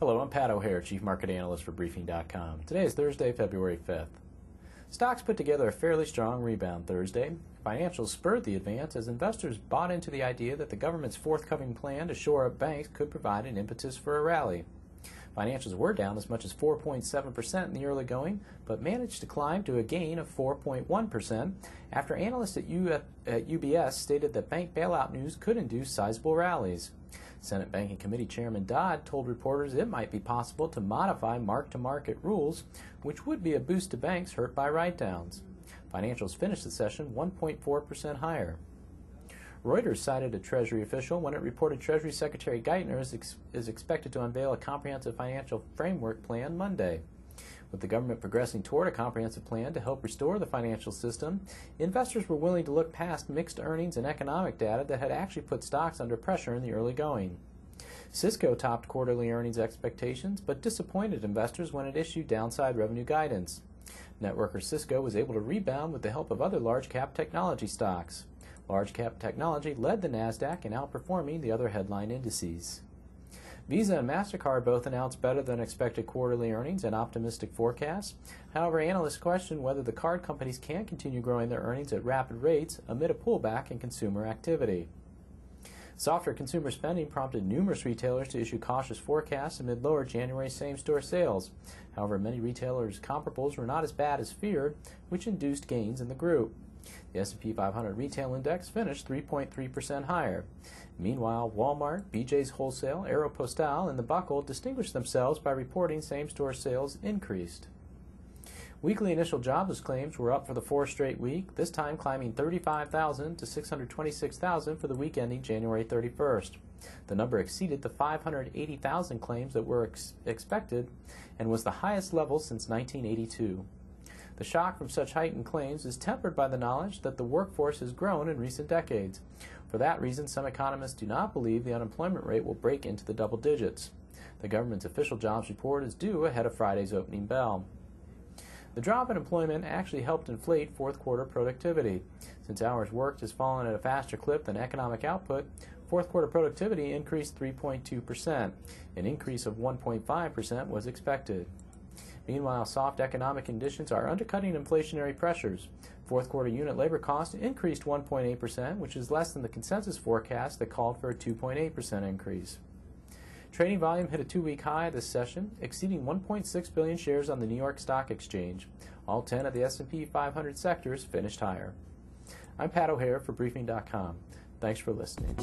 Hello, I'm Pat O'Hare, Chief Market Analyst for Briefing.com. Today is Thursday, February 5th. Stocks put together a fairly strong rebound Thursday. Financials spurred the advance as investors bought into the idea that the government's forthcoming plan to shore up banks could provide an impetus for a rally. Financials were down as much as 4.7% in the early going, but managed to climb to a gain of 4.1% after analysts at UBS stated that bank bailout news could induce sizable rallies. Senate Banking Committee Chairman Dodd told reporters it might be possible to modify mark-to-market rules, which would be a boost to banks hurt by write-downs. Financials finished the session 1.4% higher. Reuters cited a Treasury official when it reported Treasury Secretary Geithner is expected to unveil a comprehensive financial framework plan Monday. With the government progressing toward a comprehensive plan to help restore the financial system, investors were willing to look past mixed earnings and economic data that had actually put stocks under pressure in the early going. Cisco topped quarterly earnings expectations, but disappointed investors when it issued downside revenue guidance. Networker Cisco was able to rebound with the help of other large-cap technology stocks. Large-cap technology led the NASDAQ in outperforming the other headline indices. Visa and MasterCard both announced better than expected quarterly earnings and optimistic forecasts. However, analysts question whether the card companies can continue growing their earnings at rapid rates amid a pullback in consumer activity. Softer consumer spending prompted numerous retailers to issue cautious forecasts amid lower January same-store sales. However, many retailers' comparables were not as bad as feared, which induced gains in the group. The S&P 500 Retail Index finished 3.3% higher. Meanwhile, Walmart, BJ's Wholesale, Aeropostale, and The Buckle distinguished themselves by reporting same-store sales increased. Weekly initial jobless claims were up for the fourth straight week, this time climbing 35,000 to 626,000 for the week ending January 31st. The number exceeded the 580,000 claims that were expected and was the highest level since 1982. The shock from such heightened claims is tempered by the knowledge that the workforce has grown in recent decades. For that reason, some economists do not believe the unemployment rate will break into the double digits. The government's official jobs report is due ahead of Friday's opening bell. The drop in employment actually helped inflate fourth quarter productivity. Since hours worked has fallen at a faster clip than economic output, fourth quarter productivity increased 3.2%. An increase of 1.5% was expected. Meanwhile, soft economic conditions are undercutting inflationary pressures. Fourth quarter unit labor costs increased 1.8%, which is less than the consensus forecast that called for a 2.8% increase. Trading volume hit a two-week high this session, exceeding 1.6 billion shares on the New York Stock Exchange. All 10 of the S&P 500 sectors finished higher. I'm Pat O'Hare for Briefing.com. Thanks for listening.